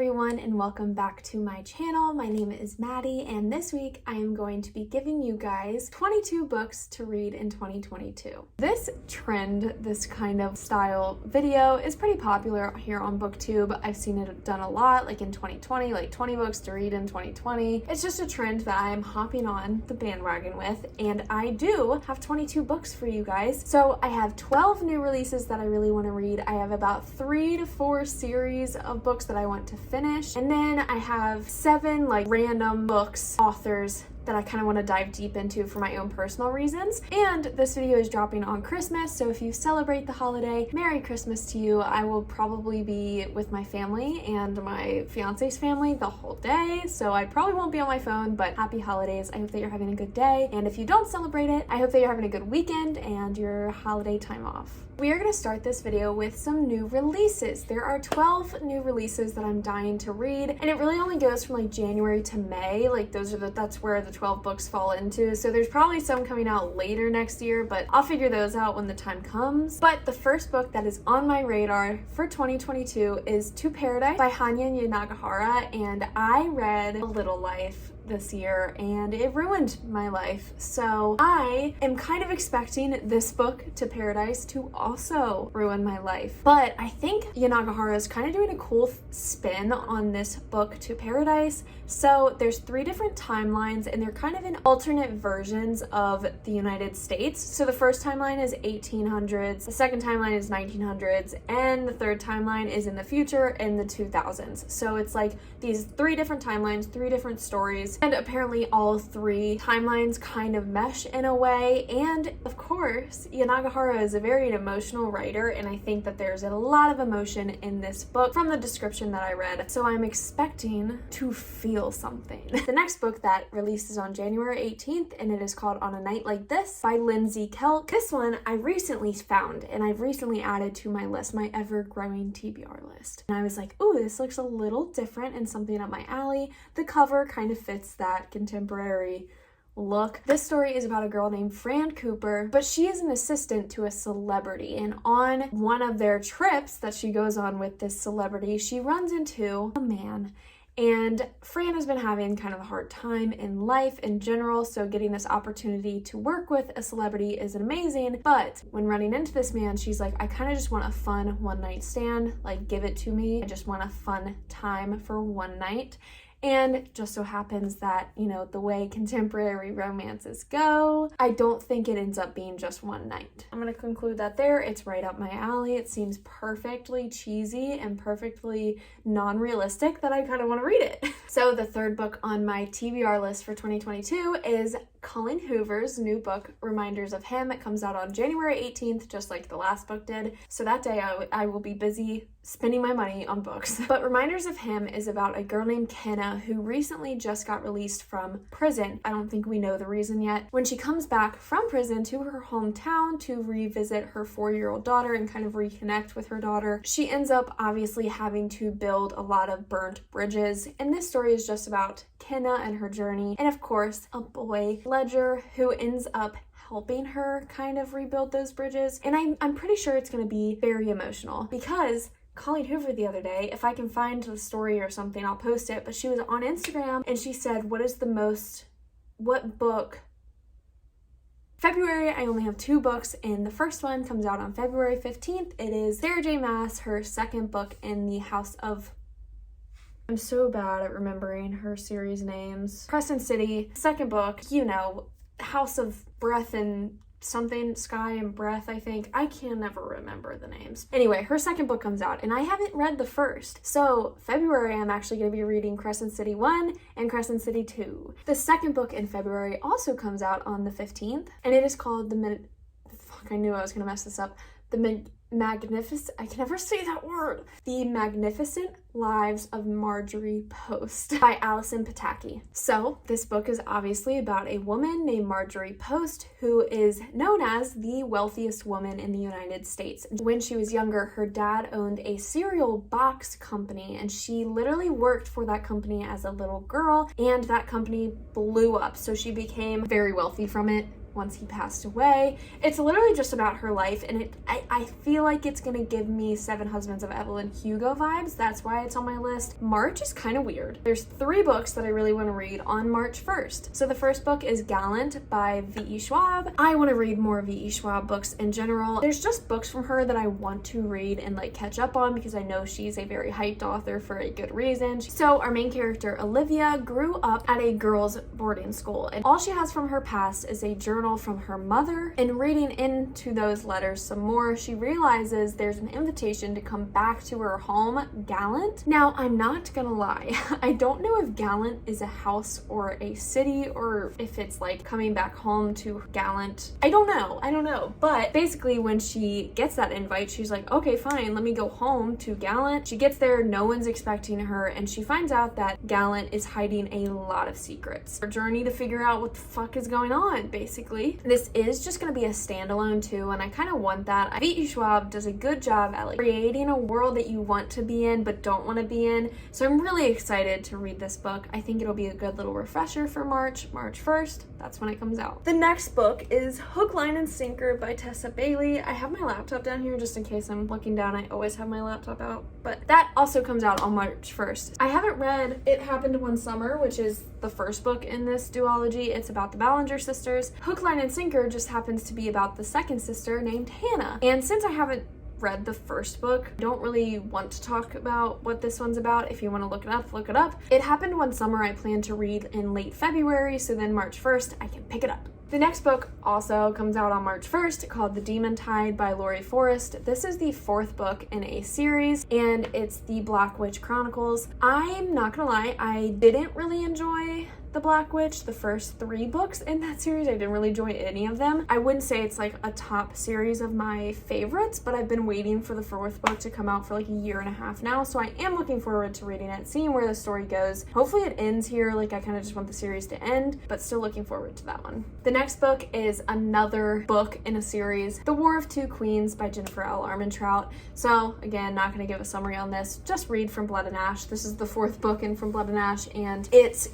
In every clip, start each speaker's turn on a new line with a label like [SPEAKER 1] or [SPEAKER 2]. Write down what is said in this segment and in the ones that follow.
[SPEAKER 1] everyone, and welcome back to my channel. My name is Maddie, and this week I am going to be giving you guys 22 books to read in 2022. This trend, this kind of style video is pretty popular here on BookTube. I've seen it done a lot, like in 2020, like 20 books to read in 2020. It's just a trend that I am hopping on the bandwagon with, and I do have 22 books for you guys. So I have 12 new releases that I really want to read. I have about 3 to 4 series of books that I want to finish, and then I have 7 like random books, authors that I kind of want to dive deep into for my own personal reasons. And this video is dropping on Christmas, so if you celebrate the holiday, Merry Christmas to you. I will probably be with my family and my fiance's family the whole day, so I probably won't be on my phone, but happy holidays. I hope that you're having a good day, and if you don't celebrate it, I hope that you're having a good weekend and your holiday time off. We are going to start this video with some new releases. There are 12 new releases that I'm dying to read, and it really only goes from like January to May. Like that's where the 12 books fall into. So there's probably some coming out later next year, but I'll figure those out when the time comes. But the first book that is on my radar for 2022 is To Paradise by Hanya Yanagihara, and I read A Little Life this year and it ruined my life. So I am kind of expecting this book, To Paradise, to also ruin my life. But I think Yanagihara is kind of doing a cool spin on this book, To Paradise. So there's 3 different timelines and they're kind of in alternate versions of the United States. So the first timeline is 1800s, the second timeline is 1900s, and the third timeline is in the future in the 2000s. So it's like these 3 different timelines, 3 different stories. And apparently all 3 timelines kind of mesh in a way. And of course, Yanagihara is a very emotional writer, and I think that there's a lot of emotion in this book from the description that I read. So I'm expecting to feel something. The next book that releases on January 18th, and it is called On a Night Like This by Lindsay Kelk. This one I recently found, and I've recently added to my list, my ever-growing TBR list. And I was like, ooh, this looks a little different and something up my alley. The cover kind of fits that contemporary look. This story is about a girl named Fran Cooper, but she is an assistant to a celebrity, and on one of their trips that she goes on with this celebrity, she runs into a man. And Fran has been having kind of a hard time in life in general, so getting this opportunity to work with a celebrity is amazing. But when running into this man, she's like, I kind of just want a fun one-night stand. Like, give it to me. I just want a fun time for one night. And it just so happens that, you know, the way contemporary romances go, I don't think it ends up being just one night. I'm going to conclude that there. It's right up my alley. It seems perfectly cheesy and perfectly non-realistic that I kind of want to read it. So the third book on my TBR list for 2022 is Colleen Hoover's new book, Reminders of Him. It comes out on January 18th, just like the last book did. So that day I will be busy spending my money on books. But Reminders of Him is about a girl named Kenna who recently just got released from prison. I don't think we know the reason yet. When she comes back from prison to her hometown to revisit her 4-year-old daughter and kind of reconnect with her daughter, she ends up obviously having to build a lot of burnt bridges. And this story is just about Kenna and her journey, and of course a boy, Ledger, who ends up helping her kind of rebuild those bridges. And I'm pretty sure it's going to be very emotional, because Colleen Hoover the other day, if I can find the story or something, I'll post it, but she was on Instagram and she said, what book? February, I only have 2 books, and the first one comes out on February 15th. It is Sarah J. Maas, her second book in the House of... I'm so bad at remembering her series names. Crescent City, second book, you know, House of Breath and something, Sky and Breath, I think. I can never remember the names. Anyway, her second book comes out, and I haven't read the first. So February, I'm actually going to be reading Crescent City 1 and Crescent City 2. The second book in February also comes out on the 15th, and it is called I knew I was going to mess this up. I can never say that word. The Magnificent Lives of Marjorie Post by Alison Pataki. So this book is obviously about a woman named Marjorie Post, who is known as the wealthiest woman in the United States. When she was younger, her dad owned a cereal box company, and she literally worked for that company as a little girl, and that company blew up. So she became very wealthy from it. once he passed away. It's literally just about her life, and I feel like it's gonna give me Seven Husbands of Evelyn Hugo vibes. That's why it's on my list. March is kind of weird. There's 3 books that I really want to read on March 1st. So the first book is Gallant by V.E. Schwab. I want to read more V.E. Schwab books in general. There's just books from her that I want to read and like catch up on because I know she's a very hyped author for a good reason. So our main character, Olivia, grew up at a girls' boarding school, and all she has from her past is a journal from her mother. And reading into those letters some more, she realizes there's an invitation to come back to her home, Gallant. Now, I'm not gonna lie, I don't know if Gallant is a house or a city, or if it's like coming back home to Gallant. I don't know. But basically, when she gets that invite, she's like, okay, fine, let me go home to Gallant. She gets there, no one's expecting her, and she finds out that Gallant is hiding a lot of secrets. Her journey to figure out what the fuck is going on, basically. This is just going to be a standalone too, and I kind of want that. V.E. Schwab does a good job at like creating a world that you want to be in but don't want to be in. So I'm really excited to read this book. I think it'll be a good little refresher for March 1st. That's when it comes out. The next book is Hook, Line, and Sinker by Tessa Bailey. I have my laptop down here just in case I'm looking down. I always have my laptop out, but that also comes out on March 1st. I haven't read It Happened One Summer, which is the first book in this duology. It's about the Ballinger sisters. Hook, Line, and Sinker just happens to be about the second sister named Hannah. And since I haven't read the first book, I don't really want to talk about what this one's about. If you want to look it up, look it up. It Happened One Summer I plan to read in late February, so then March 1st I can pick it up. The next book also comes out on March 1st, called The Demon Tide by Laurie Forrest. This is the 4th book in a series, and it's the Black Witch Chronicles. I'm not gonna lie, I didn't really enjoy The Black Witch, the first 3 books in that series. I didn't really enjoy any of them. I wouldn't say it's like a top series of my favorites, but I've been waiting for the 4th book to come out for like a year and a half now, so I am looking forward to reading it, seeing where the story goes. Hopefully it ends here, like I kind of just want the series to end, but still looking forward to that one. The next book is another book in a series, The War of Two Queens by Jennifer L. Armentrout. So again, not going to give a summary on this, just read From Blood and Ash. This is the 4th book in From Blood and Ash, and it's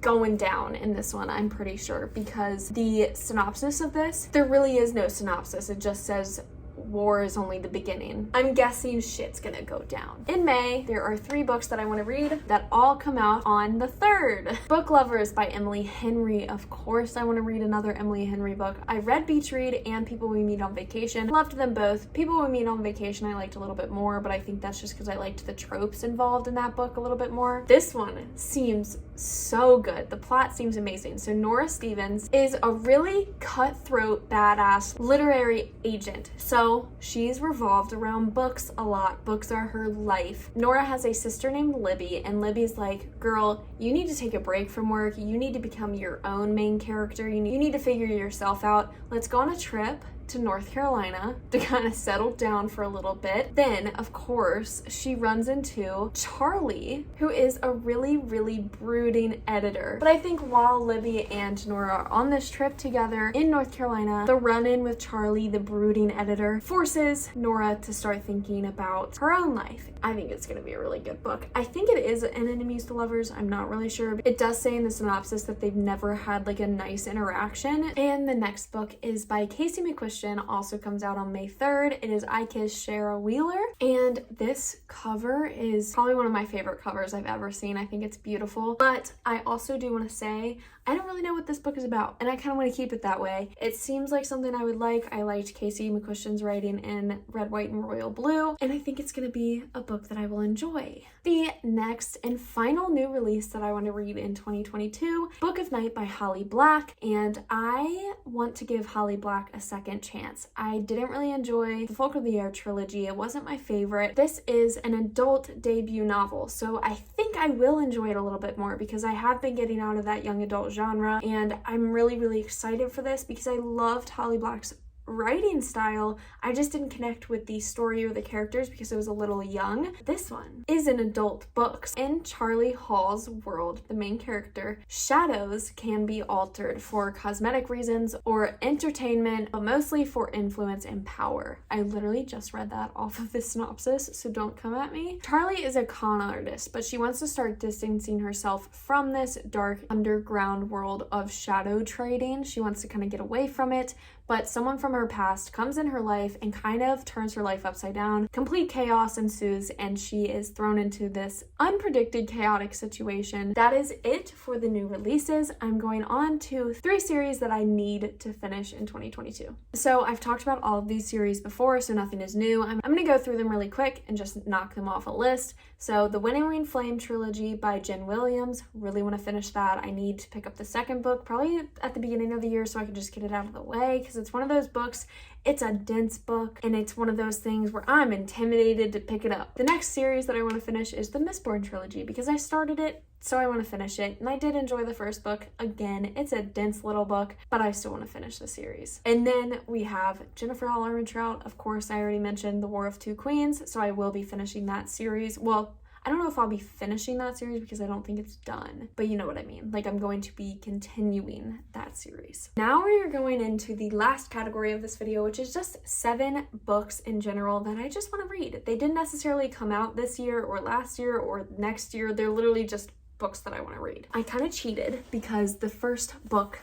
[SPEAKER 1] going down in this one, I'm pretty sure, because the synopsis of this, there really is no synopsis. It just says war is only the beginning. I'm guessing shit's gonna go down. In May, there are 3 books that I want to read that all come out on the 3rd. Book Lovers by Emily Henry. Of course, I want to read another Emily Henry book. I read Beach Read and People We Meet on Vacation. Loved them both. People We Meet on Vacation I liked a little bit more, but I think that's just because I liked the tropes involved in that book a little bit more. This one seems so good. The plot seems amazing. So Nora Stevens is a really cutthroat, badass literary agent. So she's revolved around books a lot. Books are her life. Nora has a sister named Libby, and Libby's like, girl, you need to take a break from work. You need to become your own main character. You need to figure yourself out. Let's go on a trip to North Carolina to kind of settle down for a little bit. Then, of course, she runs into Charlie, who is a really, really brooding editor. But I think while Libby and Nora are on this trip together in North Carolina, the run-in with Charlie, the brooding editor, forces Nora to start thinking about her own life. I think it's going to be a really good book. I think it is an enemies to lovers. I'm not really sure. It does say in the synopsis that they've never had like a nice interaction. And the next book is by Casey McQuiston, also comes out on May 3rd. It is I Kiss Shara Wheeler, and this cover is probably one of my favorite covers I've ever seen. I think it's beautiful, but I also do want to say I don't really know what this book is about, and I kind of want to keep it that way. It seems like something I would like. I liked Casey McQuiston's writing in Red, White, and Royal Blue, and I think it's going to be a book that I will enjoy. The next and final new release that I want to read in 2022, Book of Night by Holly Black, and I want to give Holly Black a second chance. I didn't really enjoy the Folk of the Air trilogy. It wasn't my favorite. This is an adult debut novel, so I think I will enjoy it a little bit more because I have been getting out of that young adult genre, and I'm really, really excited for this because I loved Holly Black's writing style, I just didn't connect with the story or the characters because it was a little young. This one is an adult book. In Charlie Hall's world, the main character, shadows can be altered for cosmetic reasons or entertainment, but mostly for influence and power. I literally just read that off of the synopsis, so don't come at me. Charlie is a con artist, but she wants to start distancing herself from this dark underground world of shadow trading. She wants to kind of get away from it, but someone from her past comes in her life and kind of turns her life upside down. Complete chaos ensues, and she is thrown into this unpredicted, chaotic situation. That is it for the new releases. I'm going on to 3 series that I need to finish in 2022. So I've talked about all of these series before, so nothing is new. I'm gonna go through them really quick and just knock them off a list. So the Winnowing Flame trilogy by Jen Williams, really want to finish that. I need to pick up the second book probably at the beginning of the year so I can just get it out of the way, because it's one of those books, it's a dense book, and it's one of those things where I'm intimidated to pick it up. The next series that I want to finish is the Mistborn trilogy, because I started it, so I want to finish it, and I did enjoy the first book. Again, it's a dense little book, but I still want to finish the series. And then we have Jennifer L. Armentrout. Of course, I already mentioned The War of Two Queens, so I will be finishing that series. Well, I don't know if I'll be finishing that series because I don't think it's done, but you know what I mean. Like, I'm going to be continuing that series. Now we are going into the last category of this video, which is just 7 books in general that I just want to read. They didn't necessarily come out this year or last year or next year. They're literally just books that I want to read. I kind of cheated because the first book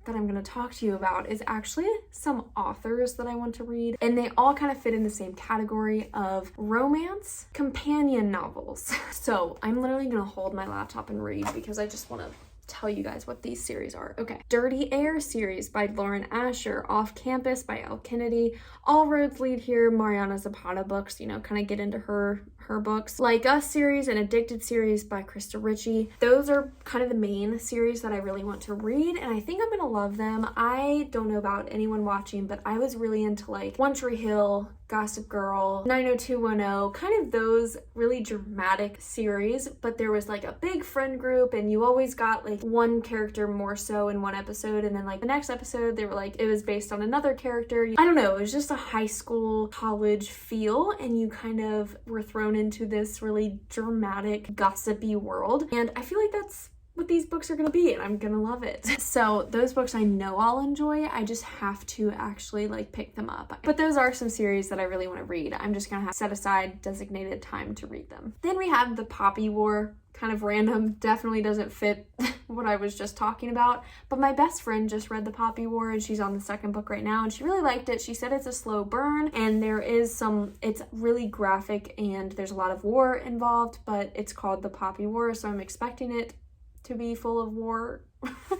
[SPEAKER 1] that I'm going to talk to you about is actually some authors that I want to read, and they all kind of fit in the same category of romance companion novels. So I'm literally going to hold my laptop and read because I just want to tell you guys what these series are. Okay. Dirty Air series by Lauren Asher, Off Campus by Elle Kennedy, All Roads Lead Here, Mariana Zapata books, you know, kind of get into her books. Like Us series and Addicted series by Krista Ritchie. Those are kind of the main series that I really want to read, and I think I'm gonna love them. I don't know about anyone watching, but I was really into like One Tree Hill, Gossip Girl, 90210, kind of those really dramatic series, but there was like a big friend group and you always got like one character more so in one episode, and then like the next episode they were like, it was based on another character. I don't know, it was just a high school, college feel, and you kind of were thrown into this really dramatic, gossipy world, and I feel like that's what these books are gonna be, and I'm gonna love it. So those books I know I'll enjoy. I just have to actually like pick them up. But those are some series that I really want to read. I'm just gonna have to set aside designated time to read them. Then we have The Poppy War. Kind of random, definitely doesn't fit what I was just talking about, but my best friend just read The Poppy War and she's on the second book right now and she really liked it. She said it's a slow burn and it's really graphic and there's a lot of war involved, but it's called The Poppy War, so I'm expecting it to be full of war.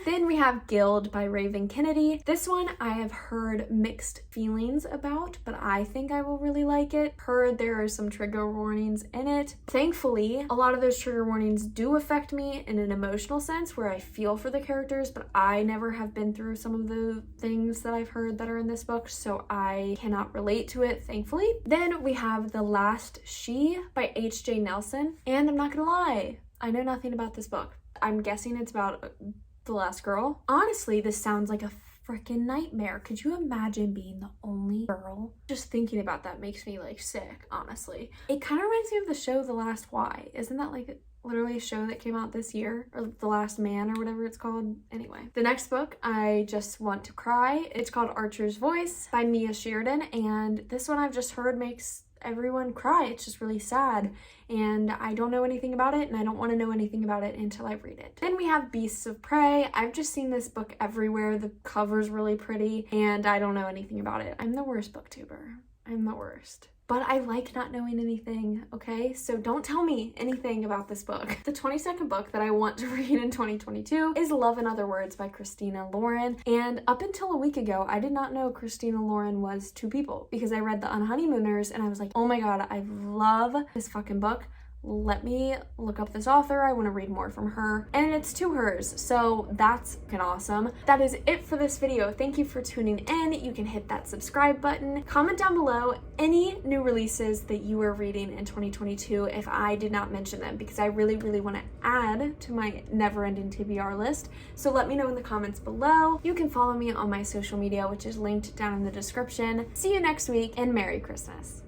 [SPEAKER 1] Then we have Guild by Raven Kennedy. This one I have heard mixed feelings about, but I think I will really like it. Heard there are some trigger warnings in it. Thankfully, a lot of those trigger warnings do affect me in an emotional sense where I feel for the characters, but I never have been through some of the things that I've heard that are in this book, so I cannot relate to it, thankfully. Then we have The Last She by H.J. Nelson, and I'm not gonna lie, I know nothing about this book. I'm guessing it's about the last girl. Honestly, this sounds like a freaking nightmare. Could you imagine being the only girl? Just thinking about that makes me like sick, honestly. It kind of reminds me of the show The Last Why. Isn't that like literally a show that came out this year? Or The Last Man or whatever it's called? Anyway. The next book, I just want to cry. It's called Archer's Voice by Mia Sheridan, and this one I've just heard makes everyone cry. It's just really sad, and I don't know anything about it, and I don't want to know anything about it until I read it. Then we have Beasts of Prey. I've just seen this book everywhere. The cover's really pretty, and I don't know anything about it. I'm the worst booktuber. I'm the worst. But I like not knowing anything, okay? So don't tell me anything about this book. The 22nd book that I want to read in 2022 is Love in Other Words by Christina Lauren. And up until a week ago, I did not know Christina Lauren was 2 people because I read The Unhoneymooners and I was like, oh my god, I love this fucking book. let me look up this author. I want to read more from her. And it's to hers. So that's fucking awesome. That is it for this video. Thank you for tuning in. You can hit that subscribe button. Comment down below any new releases that you are reading in 2022 if I did not mention them, because I really, really want to add to my never-ending TBR list. So let me know in the comments below. You can follow me on my social media, which is linked down in the description. See you next week, and Merry Christmas.